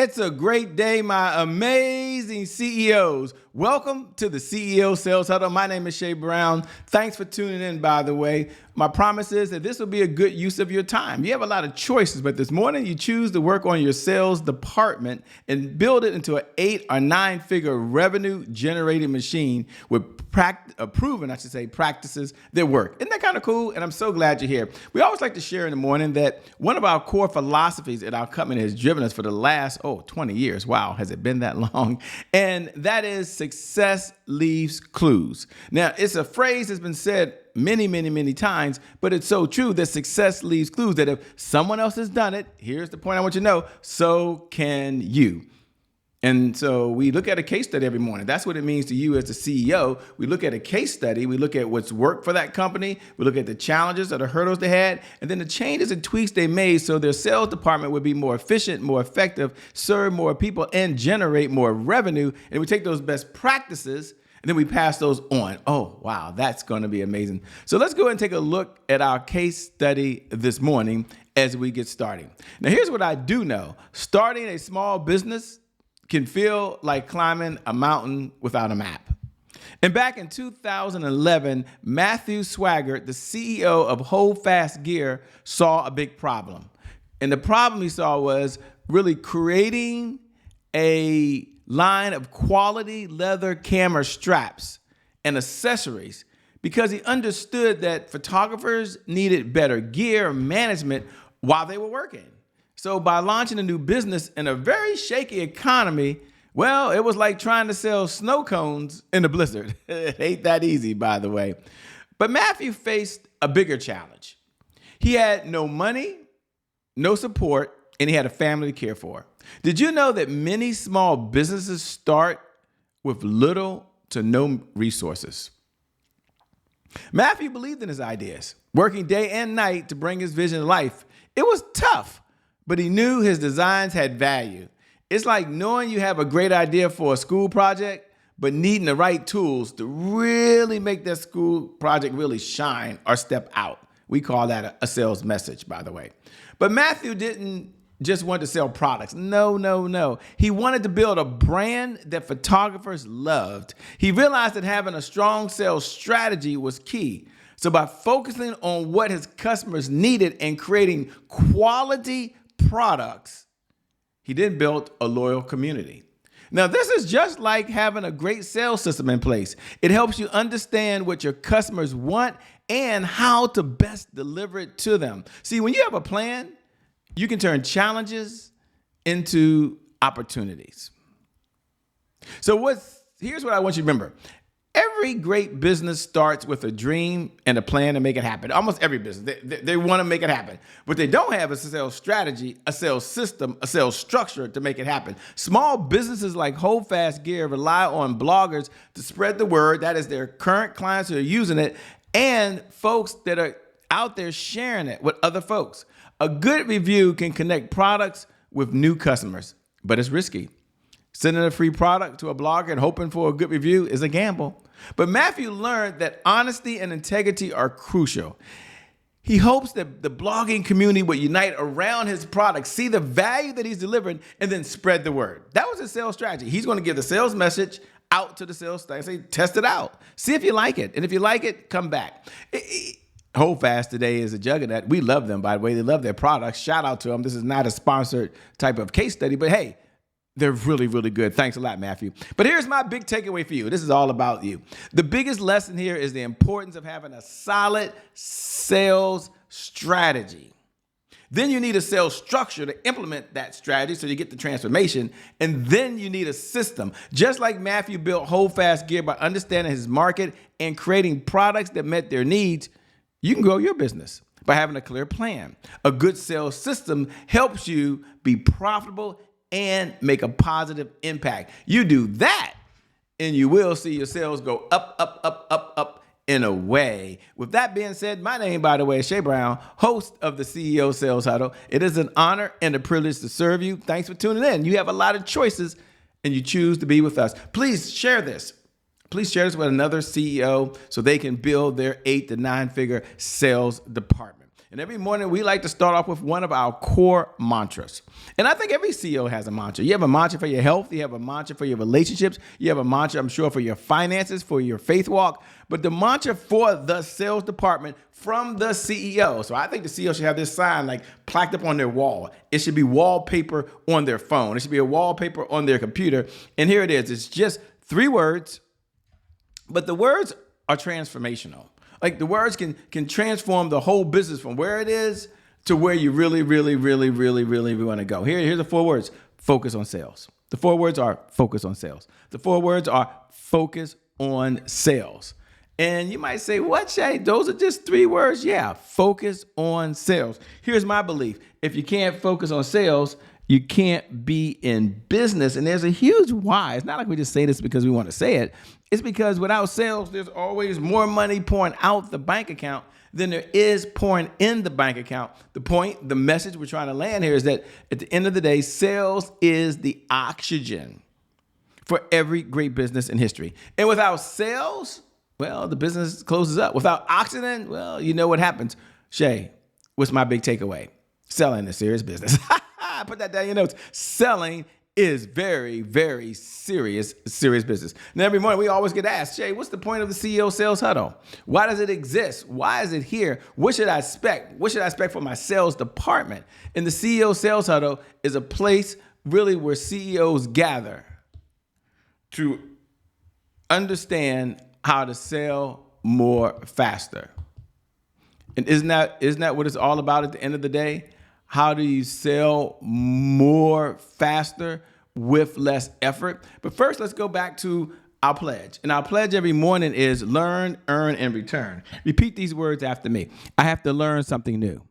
It's a great day, my amazing CEOs. Welcome to the CEO Sales Huddle. My name is Shay Brown. Thanks for tuning in, by the way. My promise is that this will be a good use of your time. You have a lot of choices, but this morning you choose to work on your sales department and build it into an 8 or 9 figure revenue generating machine with proven practices that work. Isn't that kind of cool? And I'm so glad you're here. We always like to share in the morning that one of our core philosophies at our company has driven us for the last 20 years. Wow, has it been that long? And that is success leaves clues. Now, it's a phrase that's been said many times, but it's so true that success leaves clues, that if someone else has done it, here's the point I want you to know, so can you. And so we look at a case study every morning. That's what it means to you as the CEO. We look at a case study. We look at what's worked for that company. We look at the challenges or the hurdles they had, and then the changes and tweaks they made so their sales department would be more efficient, more effective, serve more people, and generate more revenue. And we take those best practices and then we pass those on. Oh, wow, that's going to be amazing. So let's go ahead and take a look at our case study this morning as we get started. Now, here's what I do know. Starting a small business can feel like climbing a mountain without a map. And back in 2011, Matthew Swaggart, the CEO of Holdfast Gear, saw a big problem. And the problem he saw was really creating a line of quality leather camera straps and accessories because he understood that photographers needed better gear management while they were working. So by launching a new business in a very shaky economy, well, it was like trying to sell snow cones in a blizzard. It ain't that easy, by the way. But Matthew faced a bigger challenge. He had no money, no support, and he had a family to care for. Did you know that many small businesses start with little to no resources? Matthew believed in his ideas, working day and night to bring his vision to life. It was tough, but he knew his designs had value. It's like knowing you have a great idea for a school project, but needing the right tools to really make that school project really shine or step out. We call that a sales message, by the way. But Matthew didn't just want to sell products. No. He wanted to build a brand that photographers loved. He realized that having a strong sales strategy was key. So by focusing on what his customers needed and creating quality products, he then built a loyal community. Now, this is just like having a great sales system in place. It helps you understand what your customers want and how to best deliver it to them. See, when you have a plan, you can turn challenges into opportunities. So here's what I want you to remember. Every great business starts with a dream and a plan to make it happen. Almost every business, they want to make it happen. What they don't have is a sales strategy, a sales system, a sales structure to make it happen. Small businesses like Holdfast Gear rely on bloggers to spread the word. That is their current clients who are using it and folks that are out there sharing it with other folks. A good review can connect products with new customers, but it's risky. Sending a free product to a blogger and hoping for a good review is a gamble. But Matthew learned that honesty and integrity are crucial. He hopes that the blogging community would unite around his product, see the value that he's delivering, and then spread the word. That was his sales strategy. He's going to give the sales message out to the sales staff, say, test it out. See if you like it. And if you like it, come back. Holdfast today is a juggernaut. We love them, by the way. They love their products. Shout out to them. This is not a sponsored type of case study, but hey, they're really good. Thanks a lot, Matthew. But here's my big takeaway for you. This is all about you. The biggest lesson here is the importance of having a solid sales strategy. Then you need a sales structure to implement that strategy so you get the transformation. And then you need a system. Just like Matthew built Holdfast Gear by understanding his market and creating products that met their needs, you can grow your business by having a clear plan. A good sales system helps you be profitable and make a positive impact. You do that, and you will see your sales go up in a way. With that being said, my name, by the way, is Shay Brown, host of the CEO Sales Huddle. It is an honor and a privilege to serve you. Thanks for tuning in. You have a lot of choices, and you choose to be with us. Please share this. Please share this with another CEO so they can build their 8 to 9 figure sales department. And every morning we like to start off with one of our core mantras. And I think every CEO has a mantra. You have a mantra for your health. You have a mantra for your relationships. You have a mantra, I'm sure, for your finances, for your faith walk. But the mantra for the sales department from the CEO. So I think the CEO should have this sign like plaqued up on their wall. It should be wallpaper on their phone. It should be a wallpaper on their computer. And here it is. It's just 3 words, but the words are transformational. Like the words can transform the whole business from where it is to where you really want to go. Here's the 4 words: focus on sales. The 4 words are focus on sales. The 4 words are focus on sales. And you might say, what, Shay? Those are just 3 words. Yeah, focus on sales. Here's my belief. If you can't focus on sales, you can't be in business. And there's a huge why. It's not like we just say this because we want to say it. It's because without sales, there's always more money pouring out the bank account than there is pouring in the bank account. The message we're trying to land here is that at the end of the day, sales is the oxygen for every great business in history. And without sales, well, the business closes up. Without oxygen, well, you know what happens. Shay, what's my big takeaway? Selling is serious business. Put that down in your notes. Selling is very serious business. Now, every morning we always get asked, Shay, what's the point of the CEO Sales Huddle? Why does it exist? Why is it here? What should I expect? What should I expect from my sales department? And the CEO Sales Huddle is a place really where CEOs gather to understand how to sell more faster. And isn't that what it's all about at the end of the day? How do you sell more faster with less effort? But first, let's go back to our pledge. And our pledge every morning is learn, earn, and return. Repeat these words after me. I have to learn something new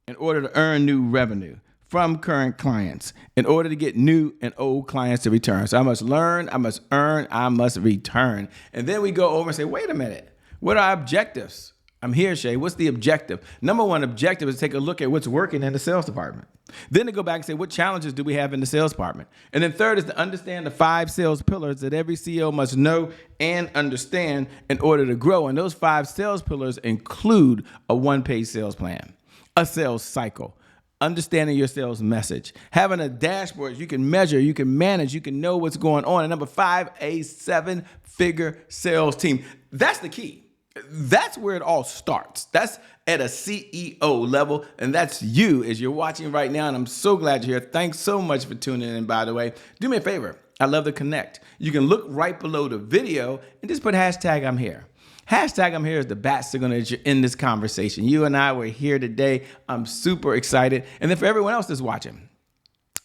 in order to earn new revenue from current clients, in order to get new and old clients to return. So I must learn, I must earn, I must return. And then we go over and say, wait a minute, what are our objectives? I'm here, Shay. What's the objective? Number 1 objective is to take a look at what's working in the sales department. Then to go back and say, what challenges do we have in the sales department? And then third is to understand the 5 sales pillars that every CEO must know and understand in order to grow. And those 5 sales pillars include a 1-page sales plan, a sales cycle, understanding your sales message, having a dashboard you can measure, you can manage, you can know what's going on. And number 5, a 7-figure sales team. That's the key. That's where it all starts. That's at a CEO level, and that's you as you're watching right now, and I'm so glad you're here. Thanks so much for tuning in, by the way. Do me a favor. I love to connect. You can look right below the video and just put hashtag I'm here. Hashtag I'm here is the bat signal that you're in this conversation. You and I were here today. I'm super excited. And then for everyone else that's watching,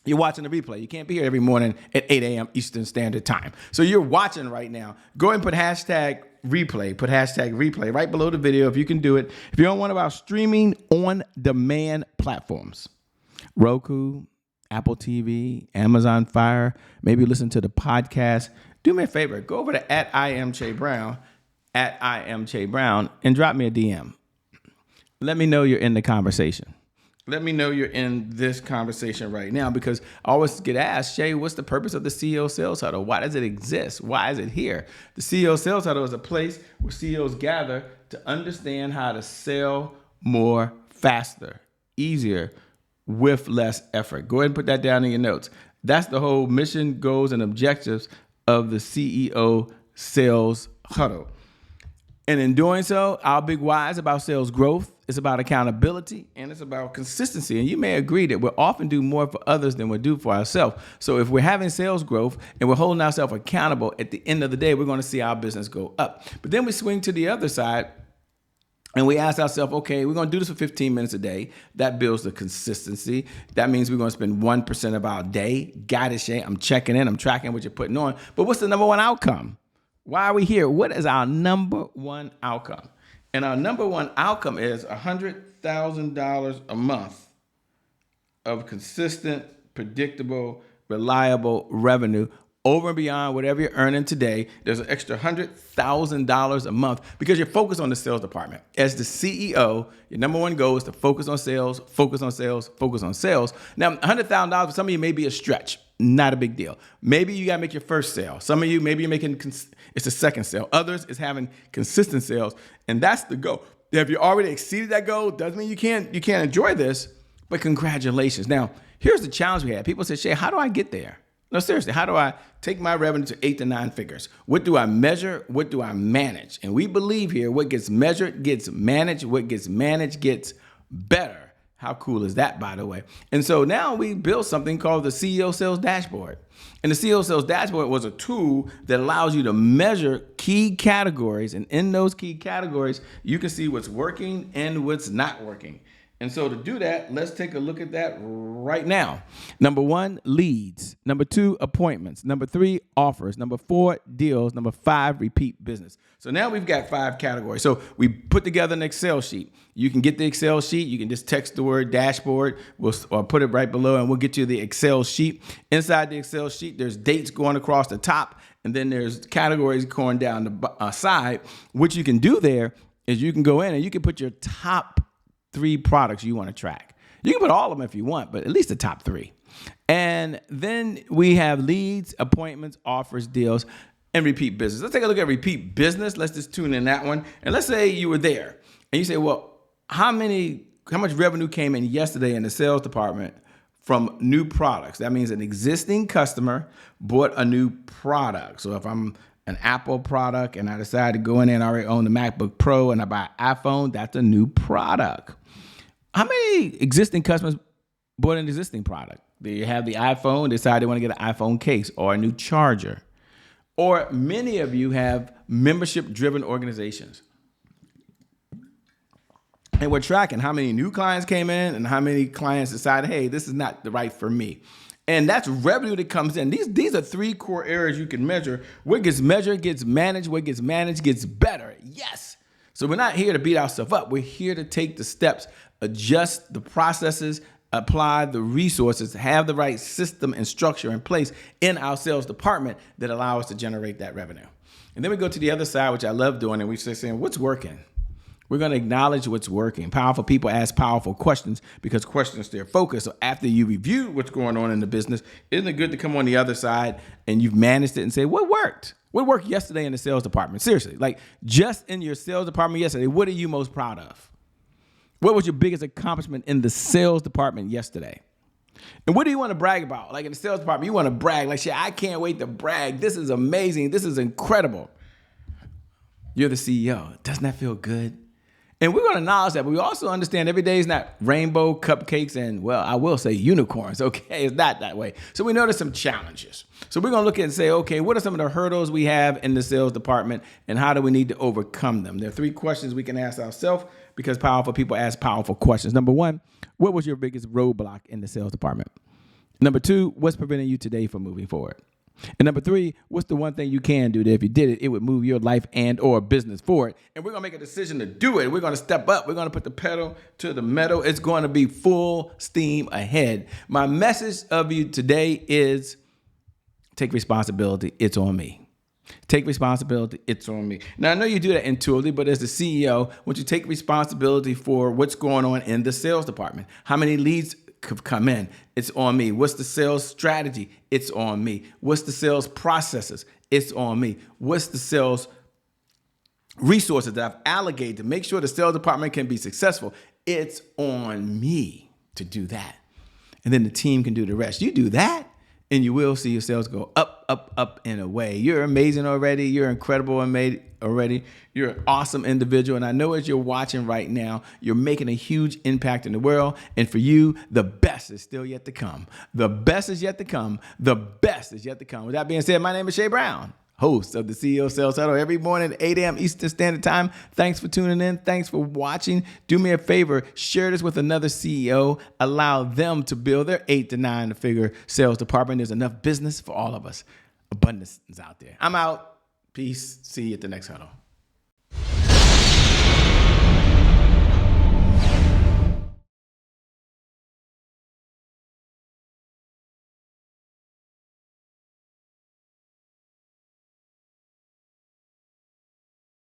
you're watching the replay. You can't be here every morning at 8 a.m. Eastern Standard Time. So you're watching right now. Go ahead and put hashtag replay. Put hashtag replay right below the video if you can do it. If you're on one of our streaming on-demand platforms, Roku, Apple TV, Amazon Fire, maybe listen to the podcast, do me a favor. Go over to @IamCheBrown, @IamCheBrown, and drop me a DM. Let me know you're in the conversation. Let me know you're in this conversation right now, because I always get asked, Shay, what's the purpose of the CEO Sales Huddle? Why does it exist? Why is it here? The CEO Sales Huddle is a place where CEOs gather to understand how to sell more faster, easier, with less effort. Go ahead and put that down in your notes. That's the whole mission, goals, and objectives of the CEO Sales Huddle. And in doing so, our big why is about sales growth. It's about accountability, and it's about consistency. And you may agree that we often do more for others than we do for ourselves. So if we're having sales growth and we're holding ourselves accountable, at the end of the day, we're going to see our business go up. But then we swing to the other side and we ask ourselves, okay, we're going to do this for 15 minutes a day. That builds the consistency. That means we're going to spend 1% of our day. Got it, Shay. I'm checking in. I'm tracking what you're putting on. But what's the number 1 outcome? Why are we here? What is our number 1 outcome? And our number 1 outcome is $100,000 a month of consistent, predictable, reliable revenue over and beyond whatever you're earning today. There's an extra $100,000 a month because you're focused on the sales department. As the CEO, your number 1 goal is to focus on sales, focus on sales, focus on sales. Now, $100,000 for some of you may be a stretch. Not a big deal. Maybe you got to make your first sale. Some of you, maybe you're making, it's a second sale. Others is having consistent sales, and that's the goal. if you already exceeded that goal, doesn't mean you can't enjoy this, but congratulations. Now, here's the challenge we had. People say, Shay, how do I get there? No, seriously, how do I take my revenue to 8 to 9 figures? What do I measure? What do I manage? And we believe here, what gets measured gets managed. What gets managed gets better. How cool is that, by the way? And so now we built something called the CEO Sales Dashboard. And the CEO Sales Dashboard was a tool that allows you to measure key categories. And in those key categories, you can see what's working and what's not working. And so to do that, let's take a look at that right now. Number 1, leads. Number 2, appointments. Number 3, offers. Number 4, deals. Number 5, repeat business. So now we've got 5 categories. So we put together an Excel sheet. You can get the Excel sheet. You can just text the word dashboard. Or put it right below and we'll get you the Excel sheet. Inside the Excel sheet, there's dates going across the top. And then there's categories going down the side. What you can do there is you can go in and you can put your top 3 products you want to track. You can put all of them if you want, but at least the top 3. And then we have leads, appointments, offers, deals, and repeat business. Let's take a look at repeat business. Let's just tune in that one. And let's say you were there and you say, well, how much revenue came in yesterday in the sales department from new products? That means an existing customer bought a new product. So if I'm an Apple product and I decide to go in there and I already own the MacBook Pro and I buy an iPhone, that's a new product. How many existing customers bought an existing product? They have the iPhone, decide they want to get an iPhone case or a new charger. Or many of you have membership-driven organizations. And we're tracking how many new clients came in and how many clients decided, hey, this is not the right for me. And that's revenue that comes in. These are 3 core areas you can measure. What gets measured gets managed. What gets managed gets better. Yes. So we're not here to beat ourselves up. We're here to take the steps, adjust the processes, apply the resources, have the right system and structure in place in our sales department that allow us to generate that revenue. And then we go to the other side, which I love doing, and we start saying, what's working? We're going to acknowledge what's working. Powerful people ask powerful questions because questions their focus. So after you review what's going on in the business, isn't it good to come on the other side and you've managed it and say, what worked? What worked yesterday in the sales department? Seriously, like just in your sales department yesterday, what are you most proud of? What was your biggest accomplishment in the sales department yesterday? And what do you want to brag about? Like in the sales department, you want to brag. Like, shit, I can't wait to brag. This is amazing. This is incredible. You're the CEO. Doesn't that feel good? And we're going to acknowledge that, but we also understand every day is not rainbow cupcakes and, well, I will say unicorns, okay? It's not that way. So we know there's some challenges. So we're going to look at and say, okay, what are some of the hurdles we have in the sales department and how do we need to overcome them? There are 3 questions we can ask ourselves because powerful people ask powerful questions. Number 1, what was your biggest roadblock in the sales department? Number 2, what's preventing you today from moving forward? And number 3, what's the one thing you can do that if you did it, it would move your life and or business forward? And we're going to make a decision to do it. We're going to step up. We're going to put the pedal to the metal. It's going to be full steam ahead. My message of you today is take responsibility. It's on me. Take responsibility. It's on me. Now, I know you do that intuitively, but as the CEO, once you take responsibility for what's going on in the sales department, how many leads come in, it's on me. What's the sales strategy? It's on me. What's the sales processes? It's on me. What's the sales resources that I've allocated to make sure the sales department can be successful? It's on me to do that. And then the team can do the rest. You do that, and you will see your sales go up, up, up and away. You're amazing already. You're incredible and made already. You're an awesome individual. And I know as you're watching right now, you're making a huge impact in the world. And for you, the best is still yet to come. The best is yet to come. The best is yet to come. With that being said, my name is Shay Brown, host of the CEO Sales Huddle every morning at 8 a.m. Eastern Standard Time. Thanks for tuning in. Thanks for watching. Do me a favor, share this with another CEO. Allow them to build their 8 to 9 figure sales department. There's enough business for all of us. Abundance is out there. I'm out. Peace. See you at the next huddle.